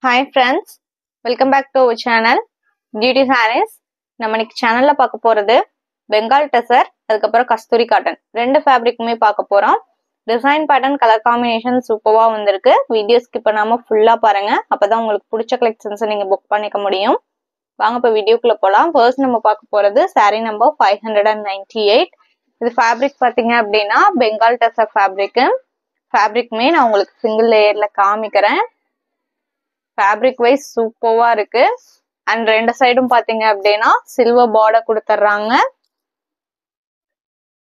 Hi friends, welcome back to our channel Beauty Sarees. நம்ம இன்னைக்கு சேனல்ல பார்க்க போறது பெங்கால் டெசர் அதுக்கப்புறம் கஸ்தூரி காட்டன் ரெண்டு ஃபேப்ரிக்குமே பார்க்க போறோம். டிசைன் பேட்டர்ன் கலர் காம்பினேஷன் சூப்பரா வந்திருக்கு. வீடியோ ஸ்கிப் பண்ணாம ஃபுல்லா பாருங்க. அப்பதான் உங்களுக்கு பிடிச்ச கலெக்ஷன்ஸ் நீங்க புக் பண்ணிக்க முடியும். வாங்க இப்ப வீடியோக்குள்ள போலாம். ஃபர்ஸ்ட் நம்ம பார்க்க போறது saree நம்பர் 598. இது ஃபேப்ரிக் பாத்தீங்க அப்படின்னா பெங்கால் டெசர் ஃபேப்ரிக்குமே நான் உங்களுக்கு சிங்கிள் லேயர்ல காமிக்கிறேன். ஃபேப்ரிக் வைஸ் சூப்பர்வா இருக்கு. அண்ட் ரெண்டு சைடும் பாத்தீங்க அப்படின்னா சில்வர் பார்டர் கொடுத்துட்றாங்க.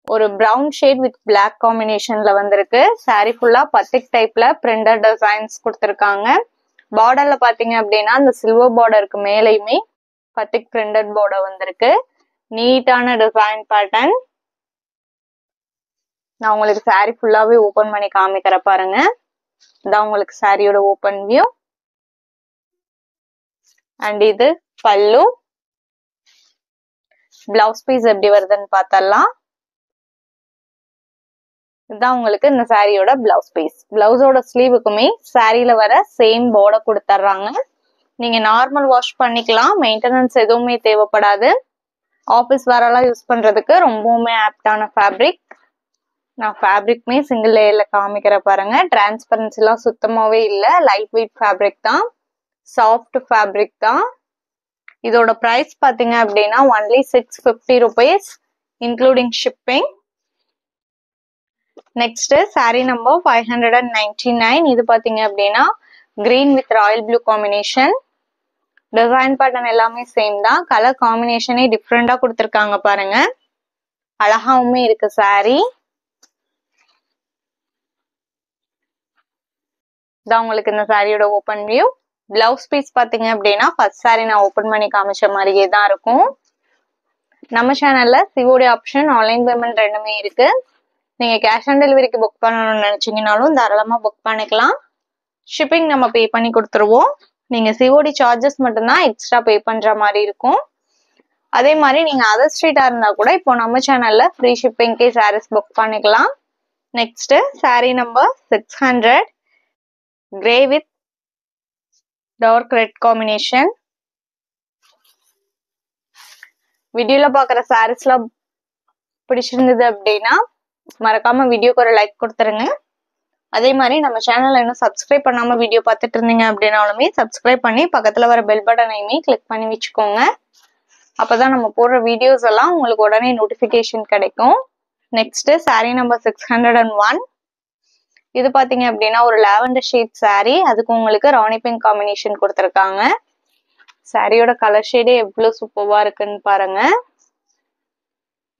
ஒரு பிரவுன் ஷேட் வித் பிளாக் காம்பினேஷன்ல வந்திருக்கு. சாரி ஃபுல்லா பத்திக் டைப்ல பிரிண்டட் டிசைன்ஸ் கொடுத்துருக்காங்க. பார்டர்ல பாத்தீங்க அப்படின்னா இந்த சில்வர் பார்டருக்கு மேலையுமே பத்திக் பிரிண்டட் பார்டர் வந்திருக்கு. நீட்டான டிசைன் பேட்டர்ன். நான் உங்களுக்கு சாரி ஃபுல்லாவே ஓபன் பண்ணி காமிக்கிற பாருங்க. இதான் உங்களுக்கு சாரியோட ஓபன் வியூ. அண்ட் இது பல்லு. பிளவுஸ் பீஸ் எப்படி வருதுன்னு பார்த்தரலாம். இதுதான் உங்களுக்கு இந்த சாரியோட பிளவுஸ் பீஸ். பிளவுஸோட ஸ்லீவுக்குமே சாரியில வர சேம் பார்டர் கொடுத்துட்றாங்க. நீங்க நார்மல் வாஷ் பண்ணிக்கலாம். மெயின்டெனன்ஸ் எதுவுமே தேவைப்படாது. ஆஃபீஸ் வேரெல்லாம் யூஸ் பண்றதுக்கு ரொம்பவுமே ஆப்டான ஃபேப்ரிக். நான் ஃபேப்ரிக்குமே சிங்கிள் லேயர்ல காமிக்கிற பாருங்க. டிரான்ஸ்பரன்சி எல்லாம் சுத்தமாவே இல்லை. லைட் வெயிட் ஃபேப்ரிக் தான். சாஃப்ட் ஃபேப்ரிக் தான். இதோட பிரைஸ் பாத்தீங்க அப்படின்னா only 650 rupees including shipping. Next sari number 599. இது பாத்தீங்க அப்படின்னா green with Royal blue combination. Design pattern எல்லாமே சேம் தான். கலர் காம்பினேஷனே டிஃப்ரெண்டா கொடுத்துருக்காங்க பாருங்க. அழகாவுமே இருக்கு சாரி. இதான் உங்களுக்கு இந்த சாரியோட ஓபன் வியூ. பிளவுஸ் பீஸ் பாத்தீங்க அப்படின்னா ஃபர்ஸ்ட் சாரி நான் ஓபன் பண்ணி காமிச்ச மாதிரியே தான் இருக்கும். நம்ம சேனல்ல சிஓடி ஆப்ஷன் ஆன்லைன் பேமெண்ட் ரெண்டுமே இருக்கு. நீங்க கேஷ் ஆன் டெலிவரிக்கு புக் பண்ணணும்னு நினைச்சீங்கனாலும் தாராளமா புக் பண்ணிக்கலாம். ஷிப்பிங் நம்ம பே பண்ணி கொடுத்துருவோம். நீங்க சிஓடி சார்ஜஸ் மட்டும்தான் எக்ஸ்ட்ரா பே பண்ற மாதிரி இருக்கும். அதே மாதிரி நீங்க அதர் ஸ்ட்ரீட்டா இருந்தா கூட இப்போ நம்ம சேனல்ல ஃப்ரீ ஷிப்பிங்கே சாரீஸ் புக் பண்ணிக்கலாம். Next sari number 600 grey with dark red combination. வீடியோல பாக்குற சாரீஸ்லாம் பிடிச்சிருந்தது அப்படின்னா மறக்காம வீடியோக்கு ஒரு லைக் கொடுத்துருங்க. அதே மாதிரி நம்ம சேனல்ல இன்னும் சப்ஸ்கிரைப் பண்ணாம வீடியோ பார்த்துட்டு இருந்தீங்க அப்படின்னாலுமே சப்ஸ்கிரைப் பண்ணி பக்கத்துல வர பெல் பட்டனையுமே கிளிக் பண்ணி வச்சுக்கோங்க. அப்பதான் நம்ம போடுற வீடியோஸ் எல்லாம் உங்களுக்கு உடனே நோட்டிபிகேஷன் கிடைக்கும். Next sari number 601. இது பாத்தீங்க அப்படின்னா ஒரு லாவெண்டர் ஷேட் சாரி. அதுக்கு உங்களுக்கு ராணி பிங்க் காம்பினேஷன் கொடுத்துருக்காங்க. சாரியோட கலர் ஷேடே எவ்வளவு சூப்பர்வா இருக்குன்னு பாருங்க.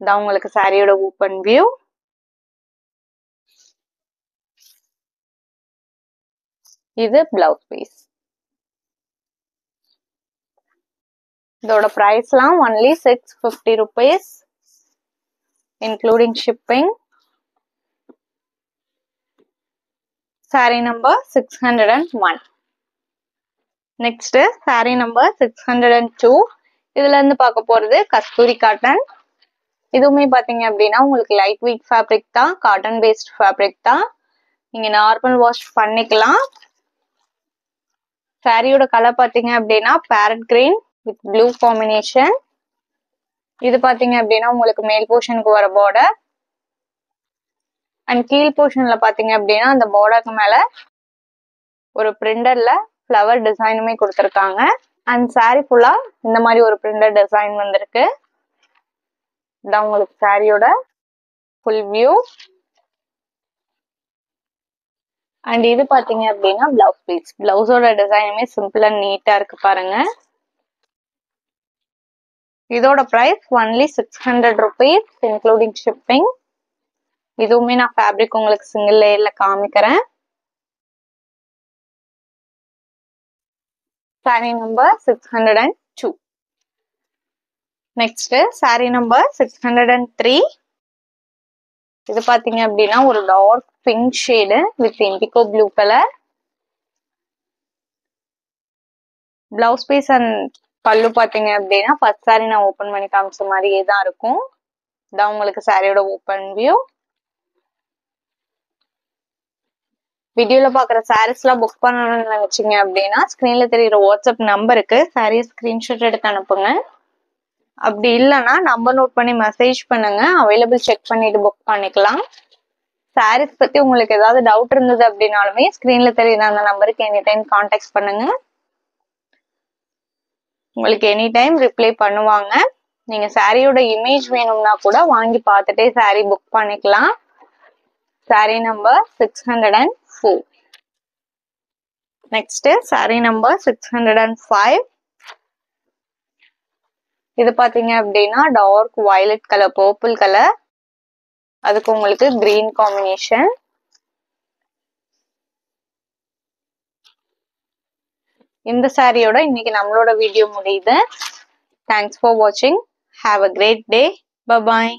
இதான் உங்களுக்கு சாரியோட ஓபன் வியூ. இது பிளவுஸ் பீஸ். இதோட பிரைஸ்லாம் only 650 rupees including shipping. Sari number 601. Next sari number 602. இதுல இருந்து பார்க்க போறது கஸ்தூரி காட்டன். இதுவுமே பாத்தீங்க அப்படின்னா உங்களுக்கு லைட் வெயிட் ஃபேப்ரிக் தான். காட்டன் பேஸ்ட் ஃபேப்ரிக் தான். நீங்க நார்மல் வாஷ் பண்ணிக்கலாம். சாரியோட கலர் பாத்தீங்க அப்படின்னா farad green with blue combination. இது பாத்தீங்க அப்படின்னா உங்களுக்கு மேல் போர்ஷனுக்கு வர பார்டர். அண்ட் கீழ் போர்ஷன்ல பாத்தீங்க அப்படின்னா அந்த பார்டருக்கு மேல ஒரு பிரிண்டர்ல ஃப்ளவர் டிசைனுமே கொடுத்துருக்காங்க. அண்ட் சாரி ஃபுல்லா இந்த மாதிரி ஒரு பிரிண்டர் டிசைன் வந்திருக்கு. இதான் உங்களுக்கு சாரியோட ஃபுல் வியூ. அண்ட் இது பாத்தீங்க அப்படின்னா பிளவுஸ் பீஸ். பிளவுஸோட டிசைனுமே சிம்பிள் அண்ட் நீட்டா இருக்கு பாருங்க. இதோட price only 600 rupees including shipping. இதுவுமே நான் ஃபேப்ரிக் உங்களுக்கு சிங்கிள் லேயர்ல காமிக்கிறேன். Sari number 602. Next sari number 603. இது பாத்தீங்க அப்படின்னா ஒரு dark pink shade with indigo blue colour. Blouse piece and pallu பாத்தீங்க அப்படின்னா ஃபர்ஸ்ட் சாரி நான் ஓபன் பண்ணி காமிச்ச மாதிரியே தான் இருக்கும். இதான் உங்களுக்கு சாரியோட ஓபன் வியூ. வீடியோல பாக்குற சாரீஸ்லாம் புக் பண்ணணும்னு நினைச்சீங்க அப்படின்னா ஸ்கிரீன்ல தெரியுற வாட்ஸ்அப் நம்பருக்கு சாரியை ஸ்கிரீன்ஷாட் எடுத்து அனுப்புங்க. அப்படி இல்லைன்னா நம்பர் நோட் பண்ணி மெசேஜ் பண்ணுங்க, அவைலபிள் செக் பண்ணிட்டு புக் பண்ணிக்கலாம். சாரீஸ் பத்தி உங்களுக்கு ஏதாவது டவுட் இருந்தது அப்படின்னாலுமே ஸ்கிரீன்ல தெரியுற அந்த நம்பருக்கு எனி டைம் கான்டாக்ட் பண்ணுங்க. உங்களுக்கு எனி டைம் ரிப்ளை பண்ணுவாங்க. நீங்க சாரியோட இமேஜ் வேணும்னா கூட வாங்கி பார்த்துட்டே சாரி புக் பண்ணிக்கலாம். Sari number 604. Next sari number 605. இது பாத்தீங்க அப்படின்னா dark violet colour, purple colour, அதுக்கு உங்களுக்கு கிரீன் காம்பினேஷன். இந்த சாரியோட இன்னைக்கு நம்மளோட வீடியோ முடியுது. தேங்க்ஸ் ஃபார் வாட்சிங். Have a great day. Bye bye.